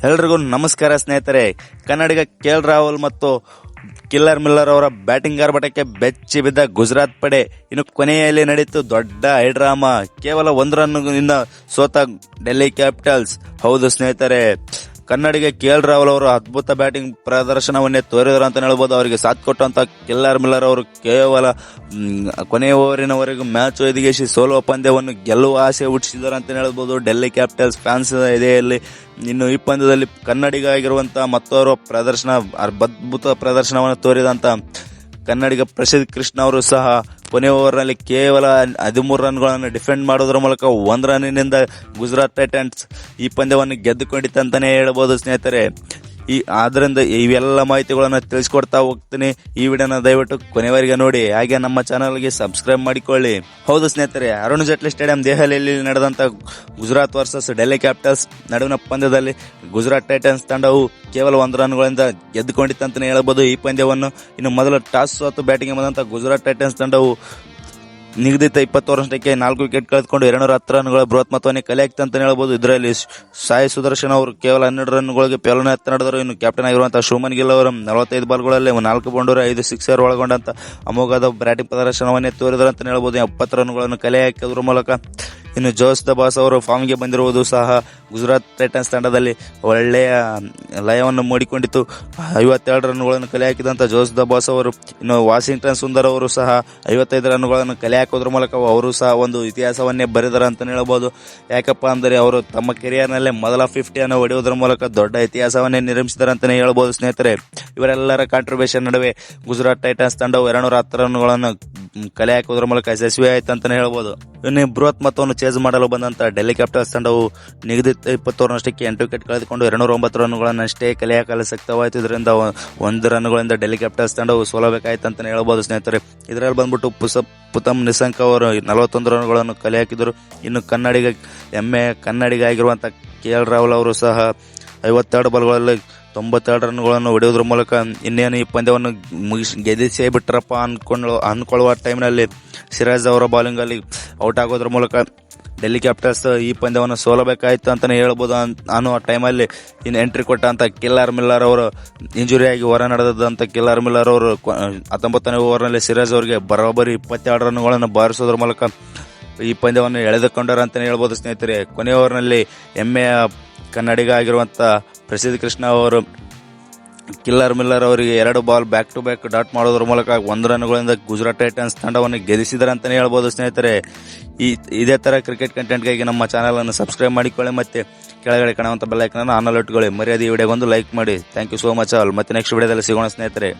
ಎಲ್ರಿಗೂ ನಮಸ್ಕಾರ ಸ್ನೇಹಿತರೆ. ಕನ್ನಡಿಗ ಕೆಎಲ್ ರಾಹುಲ್ ಮತ್ತು ಕಿಲ್ಲರ್ ಮಿಲ್ಲರ್ ಅವರ ಬ್ಯಾಟಿಂಗ್ ಆರ್ಭಟಕ್ಕೆ ಬೆಚ್ಚಿ ಬಿದ್ದ ಗುಜರಾತ್ ಪಡೆ ಇನ್ನು ಕೊನೆಯಲ್ಲಿ ನಡೆಯಿತು ದೊಡ್ಡ ಹೈಡ್ರಾಮಾ. ಕೇವಲ 1 ರನ್ನಿಂದ ಸೋತ ಡೆಲ್ಲಿ ಕ್ಯಾಪಿಟಲ್ಸ್. ಹೌದು ಸ್ನೇಹಿತರೆ, ಕನ್ನಡಿಗ ಕೆಎಲ್ ರಾಹುಲ್ ಅವರು ಅದ್ಭುತ ಬ್ಯಾಟಿಂಗ್ ಪ್ರದರ್ಶನವನ್ನೇ ತೋರಿದರು ಅಂತ ಹೇಳ್ಬೋದು. ಅವರಿಗೆ ಸಾಥ್ ಕೊಟ್ಟಂತ ಕಿಲ್ಲರ್ ಮಿಲ್ಲರ್ ಅವರು ಕೇವಲ ಕೊನೆಯ ಓವರಿನವರೆಗೂ ಮ್ಯಾಚ್ ಒದಗಿಸಿ ಸೋಲುವ ಪಂದ್ಯವನ್ನು ಗೆಲ್ಲುವ ಆಸೆ ಹುಟ್ಟಿಸಿದರು ಅಂತ ಹೇಳ್ಬೋದು ಡೆಲ್ಲಿ ಕ್ಯಾಪಿಟಲ್ಸ್ ಫ್ಯಾನ್ಸ್ ಎದೆಯಲ್ಲಿ. ಇನ್ನು ಈ ಪಂದ್ಯದಲ್ಲಿ ಕನ್ನಡಿಗ ಆಗಿರುವಂತಹ ಮತ್ತೋರ್ವ ಅದ್ಭುತ ಪ್ರದರ್ಶನವನ್ನು ತೋರಿದಂತ ಕನ್ನಡಿಗ ಪ್ರಸಿದ್ಧ ಕೃಷ್ಣ ಅವರು ಸಹ ಕೊನೆ ಓವರ್ನಲ್ಲಿ ಕೇವಲ 13 ರನ್ಗಳನ್ನು ಡಿಫೆಂಡ್ ಮಾಡೋದ್ರ ಮೂಲಕ 1 ರನ್ನಿನಿಂದ ಗುಜರಾತ್ ಟೈಟನ್ಸ್ ಈ ಪಂದ್ಯವನ್ನು ಗೆದ್ದುಕೊಂಡಿತ್ತಂತಾನೆ ಹೇಳ್ಬೋದು ಸ್ನೇಹಿತರೆ. ಆದ್ರಿಂದ ಇವೆಲ್ಲ ಮಾಹಿತಿಗಳನ್ನು ತಿಳಿಸ್ಕೊಡ್ತಾ ಹೋಗ್ತೀನಿ. ಈ ವಿಡಿಯೋನ ದಯವಿಟ್ಟು ಕೊನೆವರೆಗೆ ನೋಡಿ, ಹಾಗೆ ನಮ್ಮ ಚಾನಲ್ಗೆ ಸಬ್ಸ್ಕ್ರೈಬ್ ಮಾಡಿಕೊಳ್ಳಿ. ಹೌದು ಸ್ನೇಹಿತರೆ, ಅರುಣ್ ಜೇಟ್ಲಿ ಸ್ಟೇಡಿಯಂ ದೆಹಲಿಯಲ್ಲಿ ನಡೆದಂತ ಗುಜರಾತ್ ವರ್ಸಸ್ ಡೆಲ್ಲಿ ಕ್ಯಾಪಿಟಲ್ಸ್ ನಡುವಿನ ಪಂದ್ಯದಲ್ಲಿ ಗುಜರಾತ್ ಟೈಟನ್ಸ್ ತಂಡವು ಕೇವಲ 1 ರನ್ಗಳಿಂದ ಗೆದ್ದುಕೊಂಡಿತ್ತಂತಾನೆ ಹೇಳ್ಬೋದು ಈ ಪಂದ್ಯವನ್ನು. ಇನ್ನು ಮೊದಲು ಟಾಸ್ ಸೋತು ಬ್ಯಾಟಿಂಗ್ ಬಂದಂತ ಗುಜರಾತ್ ಟೈಟನ್ಸ್ ತಂಡವು ನಿಗದಿತ 20 ಓವರ್ಗೆ 4 ವಿಕೆಟ್ ಕಳೆದುಕೊಂಡು 210 ರನ್ಗಳ ಬೃಹತ್ ಮೊತ್ತವನ್ನು ಕಲೆ ಹಾಕಿತು ಅಂತ ಹೇಳ್ಬೋದು. ಇದರಲ್ಲಿ ಸಾಯಿ ಸುದರ್ಶನ್ ಅವರು ಕೇವಲ 12 ರನ್ಗಳಿಗೆ ಪೇಲನ ನಡೆದರು. ಇನ್ನು ಕ್ಯಾಪ್ಟನ್ ಆಗಿರುವಂತಹ ಶುಮನ್ ಗಿಲ್ ಅವರು 45 ಬಾಲ್ಗಳಲ್ಲಿ 4 ಬೌಂಡರಿ 5 ಸಿಕ್ಸರ್ ಒಳಗೊಂಡಂತ ಅಮೋಘದ ಬ್ಯಾಟಿಂಗ್ ಪ್ರದರ್ಶನವನ್ನೇ ತೋರಿದರು ಅಂತ ಹೇಳ್ಬೋದು. 70 ರನ್ಗಳನ್ನು ಕಲೆ ಹಾಕೋದ್ರ ಮೂಲಕ ಇನ್ನು ಜೋಸ್ ದ ಬಾಸ್ ಅವರು ಫಾರ್ಮ್ಗೆ ಬಂದಿರುವುದು ಸಹ ಗುಜರಾತ್ ಟೈಟನ್ಸ್ ತಂಡದಲ್ಲಿ ಒಳ್ಳೆಯ ಲಯವನ್ನು ಮೂಡಿಕೊಂಡಿತ್ತು. 57 ರನ್ಗಳನ್ನು ಕಲೆ ಹಾಕಿದಂತ ಜೋಸ್ ದ ಬಾಸ್ ಅವರು, ಇನ್ನು ವಾಷಿಂಗ್ಟನ್ ಸುಂದರ್ ಅವರು ಸಹ 55 ರನ್ಗಳನ್ನು ಕಲೆ ಹಾಕೋದ್ರ ಮೂಲಕ ಅವರು ಸಹ ಒಂದು ಇತಿಹಾಸವನ್ನೇ ಬರೆದರು ಅಂತ ಹೇಳ್ಬೋದು. ಯಾಕಪ್ಪ ಅಂದರೆ ಅವರು ತಮ್ಮ ಕೆರಿಯರ್ನಲ್ಲೇ ಮೊದಲ 50 ಅನ್ನು ಹೊಡೆಯುವುದರ ಮೂಲಕ ದೊಡ್ಡ ಇತಿಹಾಸವನ್ನೇ ನಿರ್ಮಿಸಿದ್ದಾರೆ ಅಂತಾನೆ ಹೇಳ್ಬೋದು ಸ್ನೇಹಿತರೆ. ಇವರೆಲ್ಲರ ಕಾಂಟ್ರಿಬ್ಯೂಷನ್ ನಡುವೆ ಗುಜರಾತ್ ಟೈಟನ್ಸ್ ತಂಡವು 210 ರನ್ಗಳನ್ನು ಕಲೆ ಹಾಕುವುದರ ಮೂಲಕ ಯಶಸ್ವಿ ಆಯಿತು ಅಂತಾನೆ ಹೇಳ್ಬೋದು. ಇನ್ನು ಬೃಹತ್ ಮೊತ್ತವನ್ನು ಚೇಸ್ ಮಾಡಲು ಬಂದಂತ ಡೆಲ್ಲಿ ಕ್ಯಾಪಿಟಲ್ಸ್ ತಂಡವು ನಿಗದಿತ 20 ಓವರ್ನಷ್ಟಕ್ಕೆ 8 ವಿಕೆಟ್ ಕಳೆದುಕೊಂಡು 209 ರನ್ಗಳನ್ನಷ್ಟೇ ಕಲೆ ಹಾಕಲು ಶಕ್ತವಾಯಿತು. ಇದರಿಂದ 1 ರನ್ಗಳಿಂದ ಡೆಲ್ಲಿ ಕ್ಯಾಪಿಟಲ್ಸ್ ತಂಡವು ಸೋಲಬೇಕಾಯಿತು ಅಂತಾನೆ ಹೇಳ್ಬೋದು ಸ್ನೇಹಿತರೆ. ಇದರಲ್ಲಿ ಬಂದ್ಬಿಟ್ಟು ಪುತಮ್ ನಿಶಂಕ್ ಅವರು 41 ರನ್ಗಳನ್ನು ಕಲೆ ಹಾಕಿದರು. ಇನ್ನು ಕನ್ನಡಿಗ ಆಗಿರುವಂತಹ ಕೆಎಲ್ ರಾಹುಲ್ ಅವರು ಸಹ 52 ಬಾಲ್ಗಳಲ್ಲಿ 92 ರನ್ಗಳನ್ನು ಹೊಡೆಯುವುದರ ಮೂಲಕ ಇನ್ನೇನು ಈ ಪಂದ್ಯವನ್ನು ಗೆದಿಸೇ ಬಿಟ್ರಪ್ಪ ಅನ್ಕೊಳ್ಳುವ ಟೈಮ್ನಲ್ಲಿ ಸಿರಾಜ್ ಅವರ ಬೌಲಿಂಗ್ ಅಲ್ಲಿ ಔಟ್ ಆಗೋದ್ರ ಮೂಲಕ ಡೆಲ್ಲಿ ಕ್ಯಾಪಿಟಲ್ಸ್ ಈ ಪಂದ್ಯವನ್ನು ಸೋಲಬೇಕಾಯಿತು ಅಂತಾನೆ ಹೇಳ್ಬೋದು. ಅನ್ನೋ ಟೈಮಲ್ಲಿ ಇನ್ನು ಎಂಟ್ರಿ ಕೊಟ್ಟಂತ ಕಿಲ್ಲರ್ ಮಿಲ್ಲರ್ ಅವರು ಇಂಜುರಿಯಾಗಿ ಹೊರ ನಡೆದಂತ ಕಿಲ್ಲರ್ ಮಿಲ್ಲರ್ ಅವರು 19ನೇ ಓವರ್ನಲ್ಲಿ ಸಿರಾಜ್ ಅವರಿಗೆ ಬರೋಬ್ಬರಿ 22 ರನ್ಗಳನ್ನು ಬಾರಿಸೋದ್ರ ಮೂಲಕ ಈ ಪಂದ್ಯವನ್ನು ಎಳೆದುಕೊಂಡರು ಅಂತಾನೆ ಹೇಳ್ಬೋದು ಸ್ನೇಹಿತರೆ. ಕೊನೆಯ ಓವರ್ನಲ್ಲಿ ಹೆಮ್ಮೆಯ ಕನ್ನಡಿಗ ಆಗಿರುವಂತ ಪ್ರಸಿದ್ಧ ಕೃಷ್ಣ ಅವರು ಕಿಲ್ಲರ್ ಮಿಲ್ಲರ್ ಅವರಿಗೆ 2 ball back to back dot ಮಾಡೋದ್ರ ಮೂಲಕ 1 ರನ್ಗಳಿಂದ ಗುಜರಾತ್ ಟೈಟನ್ಸ್ ತಂಡವನ್ನು ಗೆಲ್ಲಿಸಿದ್ದಾರೆ ಅಂತಾನೆ ಹೇಳ್ಬೋದು ಸ್ನೇಹಿತರೆ. ಇದೇ ತರ ಕ್ರಿಕೆಟ್ ಕಂಟೆಂಟ್ಗಾಗಿ ನಮ್ಮ ಚಾನಲ್ ಅನ್ನು ಸಬ್ಸ್ಕ್ರೈಬ್ ಮಾಡಿಕೊಳ್ಳಿ, ಮತ್ತೆ ಕೆಳಗಡೆ ಕಾಣುವಂತ ಬೆಲ್ ಐಕಾನ್ ಅನ್ನು ಆನ್ ಇಟ್ಕೊಳ್ಳಿ. ಮರ್ಯಾದೆ ಈ ವಿಡಿಯೋಗೊಂದು ಲೈಕ್ ಮಾಡಿ. Thank you so much all. ಮತ್ತೆ ನೆಕ್ಸ್ಟ್ ವಿಡಿಯೋದಲ್ಲಿ ಸಿಗೋಣ ಸ್ನೇಹಿತರೆ.